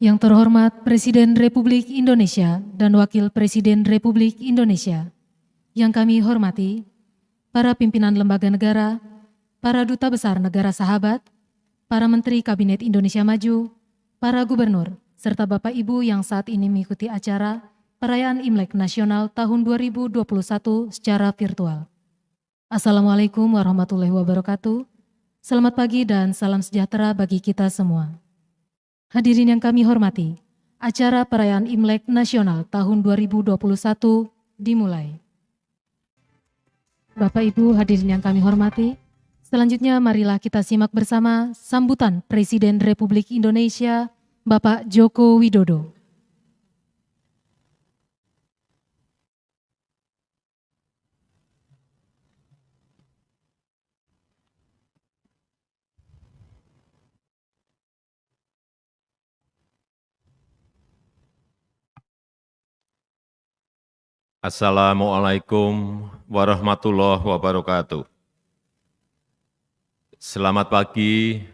Yang terhormat Presiden Republik Indonesia dan Wakil Presiden Republik Indonesia, yang kami hormati, para pimpinan lembaga negara, para duta besar negara sahabat, para Menteri Kabinet Indonesia Maju, para gubernur, serta Bapak Ibu yang saat ini mengikuti acara perayaan Imlek Nasional tahun 2021 secara virtual. Assalamualaikum warahmatullahi wabarakatuh. Selamat pagi dan salam sejahtera bagi kita semua. Hadirin yang kami hormati, acara perayaan Imlek Nasional tahun 2021 dimulai. Bapak Ibu hadirin yang kami hormati, selanjutnya marilah kita simak bersama sambutan Presiden Republik Indonesia, Bapak Joko Widodo. Assalamualaikum warahmatullahi wabarakatuh. Selamat pagi,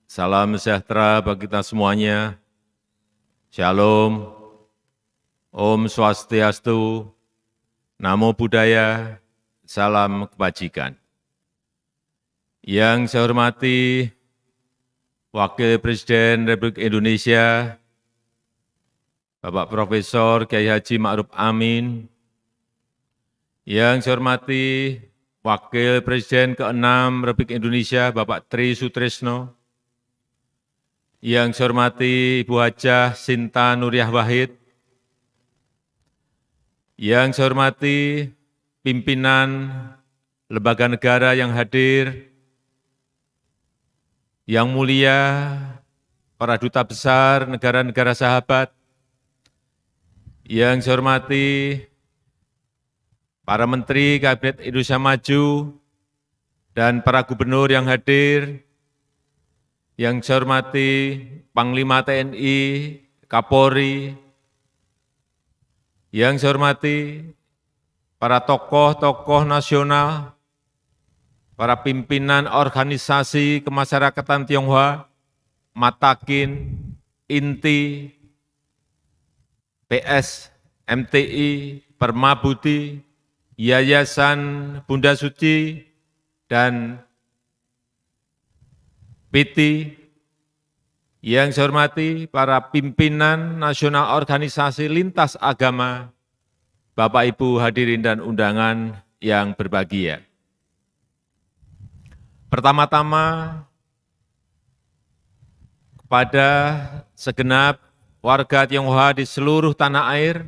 salam sejahtera bagi kita semuanya. Shalom, Om Swastiastu, Namo Buddhaya, salam kebajikan. Yang saya hormati Wakil Presiden Republik Indonesia, Bapak Profesor Kiai Haji Ma'ruf Amin, yang saya hormati Wakil Presiden ke-6 Republik Indonesia, Bapak Tri Sutrisno, yang saya hormati Ibu Hajah Sinta Nuriyah Wahid, yang saya hormati pimpinan lembaga negara yang hadir, yang mulia para duta besar negara-negara sahabat, yang saya hormati para Menteri Kabinet Indonesia Maju, dan para gubernur yang hadir, yang saya hormati Panglima TNI, Kapolri, yang saya hormati para tokoh-tokoh nasional, para pimpinan organisasi kemasyarakatan Tionghoa, Matakin, INTI, PS, MTI, Permabudi, Yayasan Bunda Suci, dan PT, yang saya hormati para pimpinan nasional organisasi lintas agama, Bapak Ibu hadirin dan undangan yang berbahagia. Pertama-tama, kepada segenap warga Tionghoa di seluruh tanah air,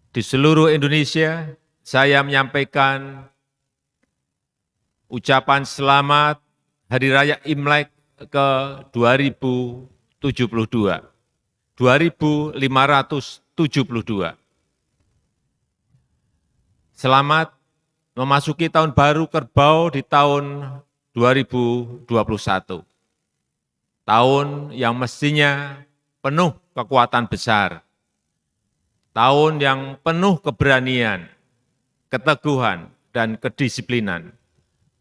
di seluruh Indonesia, saya menyampaikan ucapan selamat Hari Raya Imlek ke-2072, 2572. Selamat memasuki tahun baru Kerbau di tahun 2021. Tahun yang mestinya penuh kekuatan besar. Tahun yang penuh keberanian, keteguhan, dan kedisiplinan.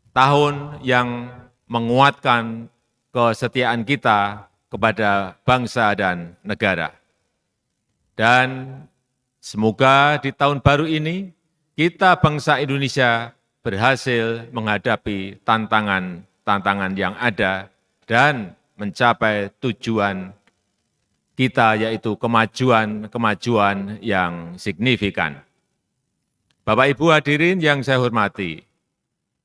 Tahun yang menguatkan kesetiaan kita kepada bangsa dan negara. Dan semoga di tahun baru ini, kita bangsa Indonesia berhasil menghadapi tantangan-tantangan yang ada dan mencapai tujuan kita, yaitu kemajuan yang signifikan. Bapak Ibu hadirin yang saya hormati,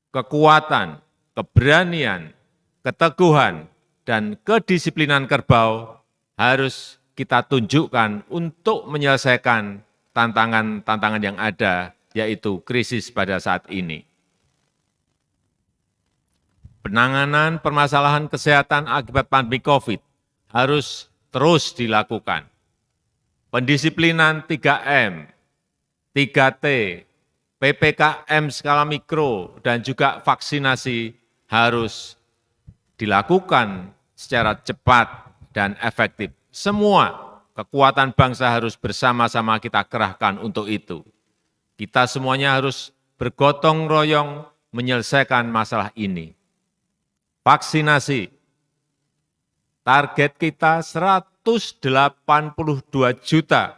kekuatan, keberanian, keteguhan, dan kedisiplinan Kerbau harus kita tunjukkan untuk menyelesaikan tantangan-tantangan yang ada, yaitu krisis pada saat ini. Penanganan permasalahan kesehatan akibat pandemi COVID harus terus dilakukan. Pendisiplinan 3M, 3T, PPKM skala mikro, dan juga vaksinasi harus dilakukan secara cepat dan efektif. Semua kekuatan bangsa harus bersama-sama kita kerahkan untuk itu. Kita semuanya harus bergotong royong menyelesaikan masalah ini. Vaksinasi, target kita 182 juta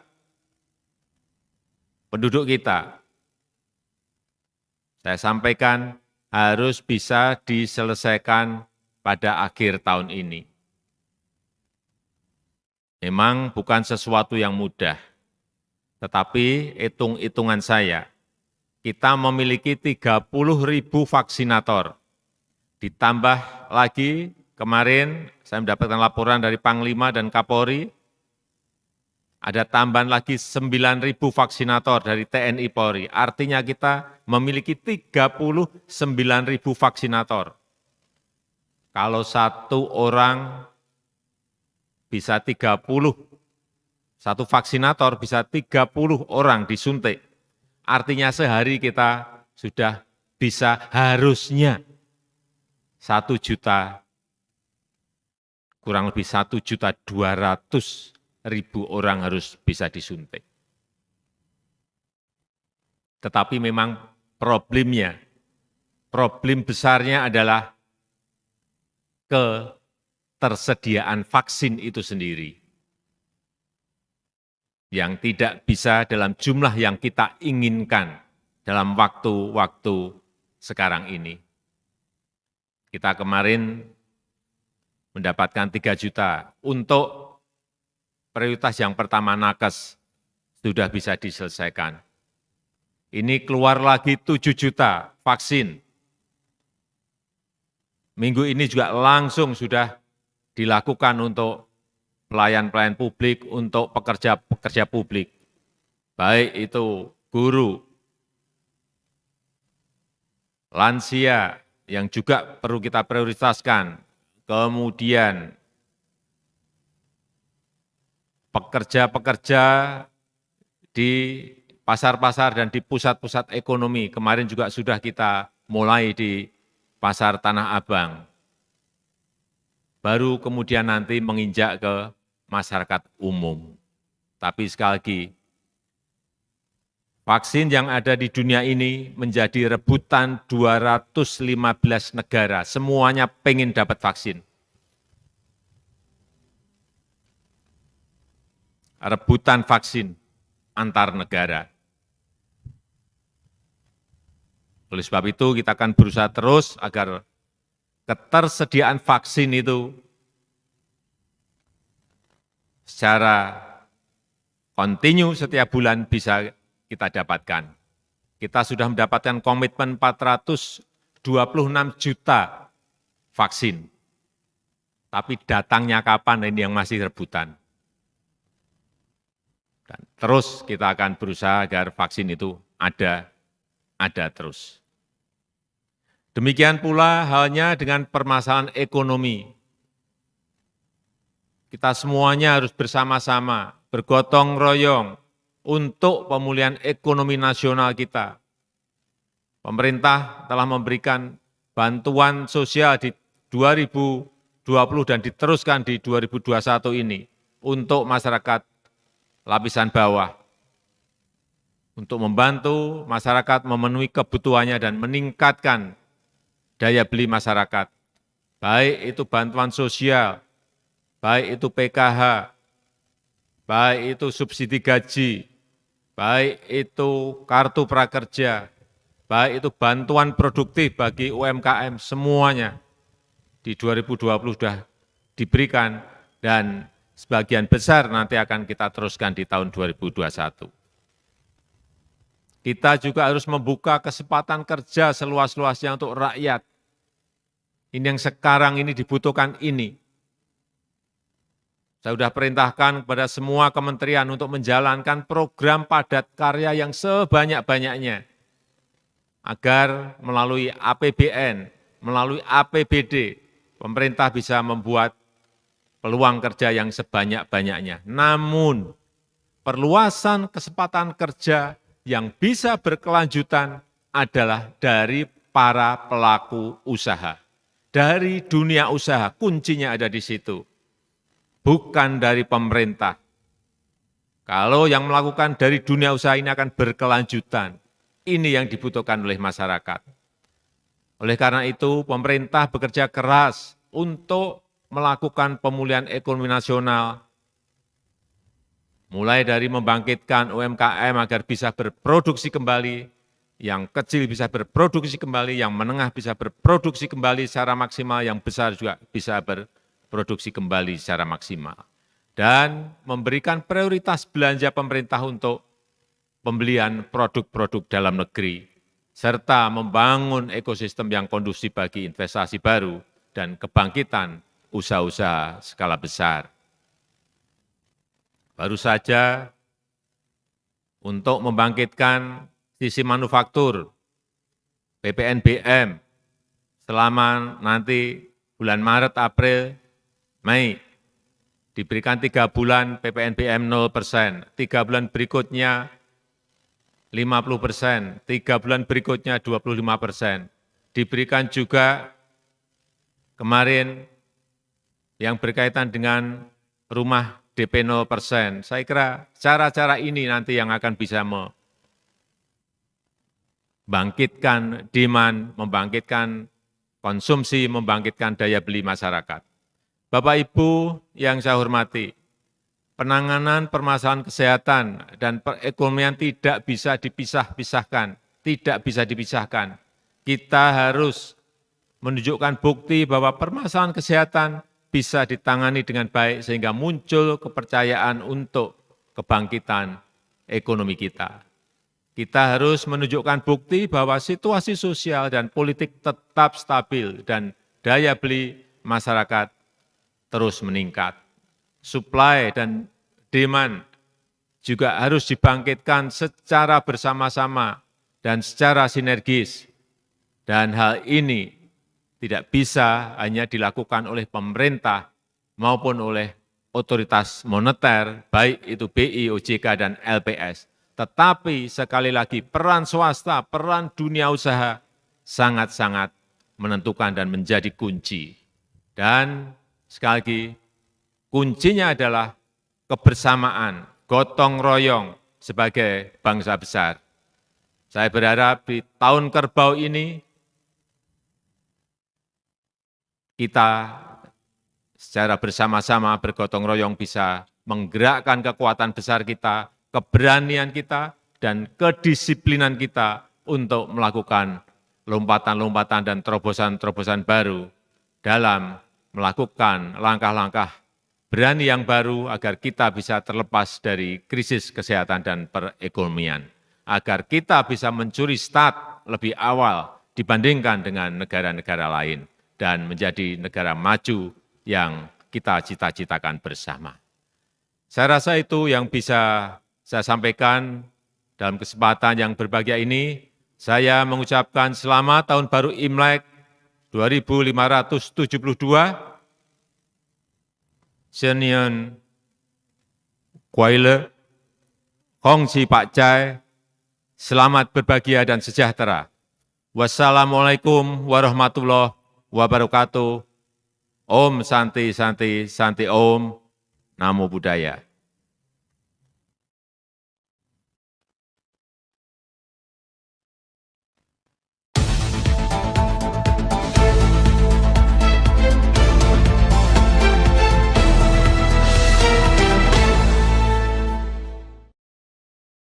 penduduk kita. Saya sampaikan harus bisa diselesaikan pada akhir tahun ini. Memang bukan sesuatu yang mudah, tetapi hitung-hitungan saya, kita memiliki 30.000 vaksinator. Ditambah lagi kemarin saya mendapatkan laporan dari Panglima dan Kapolri, ada tambahan lagi 9.000 vaksinator dari TNI Polri. Artinya kita memiliki 39.000 vaksinator. Kalau satu orang bisa 30, satu vaksinator bisa 30 orang disuntik. Artinya sehari kita sudah bisa harusnya 1 juta, kurang lebih 1.200.000 orang harus bisa disuntik. Tetapi memang problem besarnya adalah ketersediaan vaksin itu sendiri, yang tidak bisa dalam jumlah yang kita inginkan dalam waktu-waktu sekarang ini. Kita kemarin mendapatkan 3 juta untuk prioritas yang pertama nakes sudah bisa diselesaikan. Ini keluar lagi 7 juta vaksin. Minggu ini juga langsung sudah dilakukan untuk pelayan-pelayan publik, untuk pekerja-pekerja publik. Baik itu guru, lansia yang juga perlu kita prioritaskan, kemudian pekerja-pekerja di pasar-pasar dan di pusat-pusat ekonomi. Kemarin juga sudah kita mulai di Pasar Tanah Abang. Baru kemudian nanti menginjak ke masyarakat umum. Tapi sekali lagi, vaksin yang ada di dunia ini menjadi rebutan 215 negara. Semuanya pengen dapat vaksin. Rebutan vaksin antar negara. Oleh sebab itu kita akan berusaha terus agar ketersediaan vaksin itu secara kontinu setiap bulan bisa kita dapatkan. Kita sudah mendapatkan komitmen 426 juta vaksin. Tapi datangnya kapan ini yang masih rebutan. Dan terus kita akan berusaha agar vaksin itu ada terus. Demikian pula halnya dengan permasalahan ekonomi. Kita semuanya harus bersama-sama, bergotong royong untuk pemulihan ekonomi nasional kita. Pemerintah telah memberikan bantuan sosial di 2020 dan diteruskan di 2021 ini untuk masyarakat lapisan bawah, untuk membantu masyarakat memenuhi kebutuhannya dan meningkatkan daya beli masyarakat, baik itu bantuan sosial, baik itu PKH, baik itu subsidi gaji, baik itu kartu prakerja, baik itu bantuan produktif bagi UMKM, semuanya di 2020 sudah diberikan dan sebagian besar nanti akan kita teruskan di tahun 2021. Kita juga harus membuka kesempatan kerja seluas-luasnya untuk rakyat. Ini yang sekarang ini dibutuhkan ini. Saya sudah perintahkan kepada semua kementerian untuk menjalankan program padat karya yang sebanyak-banyaknya. Agar melalui APBN, melalui APBD, pemerintah bisa membuat peluang kerja yang sebanyak-banyaknya. Namun, perluasan kesempatan kerja yang bisa berkelanjutan adalah dari para pelaku usaha. Dari dunia usaha, kuncinya ada di situ. Bukan dari pemerintah. Kalau yang melakukan dari dunia usaha ini akan berkelanjutan. Ini yang dibutuhkan oleh masyarakat. Oleh karena itu, pemerintah bekerja keras untuk melakukan pemulihan ekonomi nasional mulai dari membangkitkan UMKM agar bisa berproduksi kembali, yang kecil bisa berproduksi kembali, yang menengah bisa berproduksi kembali secara maksimal, yang besar juga bisa berproduksi kembali secara maksimal. Dan memberikan prioritas belanja pemerintah untuk pembelian produk-produk dalam negeri, serta membangun ekosistem yang kondusif bagi investasi baru dan kebangkitan usaha-usaha skala besar. Baru saja untuk membangkitkan sisi manufaktur, PPNBM, selama nanti bulan Maret, April, Mei, diberikan 3 bulan PPNBM 0%, 3 bulan berikutnya 50%, 3 bulan berikutnya 25%. Diberikan juga kemarin yang berkaitan dengan rumah DP 0%. Saya kira cara-cara ini nanti yang akan bisa membangkitkan demand, membangkitkan konsumsi, membangkitkan daya beli masyarakat. Bapak Ibu yang saya hormati, penanganan permasalahan kesehatan dan perekonomian tidak bisa dipisah-pisahkan, tidak bisa dipisahkan. Kita harus menunjukkan bukti bahwa permasalahan kesehatan bisa ditangani dengan baik sehingga muncul kepercayaan untuk kebangkitan ekonomi kita. Kita harus menunjukkan bukti bahwa situasi sosial dan politik tetap stabil dan daya beli masyarakat terus meningkat. Supply dan demand juga harus dibangkitkan secara bersama-sama dan secara sinergis. Dan hal ini tidak bisa hanya dilakukan oleh pemerintah maupun oleh otoritas moneter, baik itu BI, OJK, dan LPS. Tetapi sekali lagi peran swasta, peran dunia usaha sangat-sangat menentukan dan menjadi kunci. Dan sekali lagi, kuncinya adalah kebersamaan, gotong royong sebagai bangsa besar. Saya berharap di tahun kerbau ini kita secara bersama-sama bergotong royong bisa menggerakkan kekuatan besar kita, keberanian kita, dan kedisiplinan kita untuk melakukan lompatan-lompatan dan terobosan-terobosan baru dalam melakukan langkah-langkah berani yang baru agar kita bisa terlepas dari krisis kesehatan dan perekonomian, agar kita bisa mencuri start lebih awal dibandingkan dengan negara-negara lain dan menjadi negara maju yang kita cita-citakan bersama. Saya rasa itu yang bisa saya sampaikan dalam kesempatan yang berbahagia ini. Saya mengucapkan selamat Tahun Baru Imlek 2572, Senian Kuaile, Kongsi Pak Cai, selamat berbahagia dan sejahtera. Wassalamualaikum warahmatullahi wabarakatuh. Om Santi Santi Santi Om, Namo Buddhaya.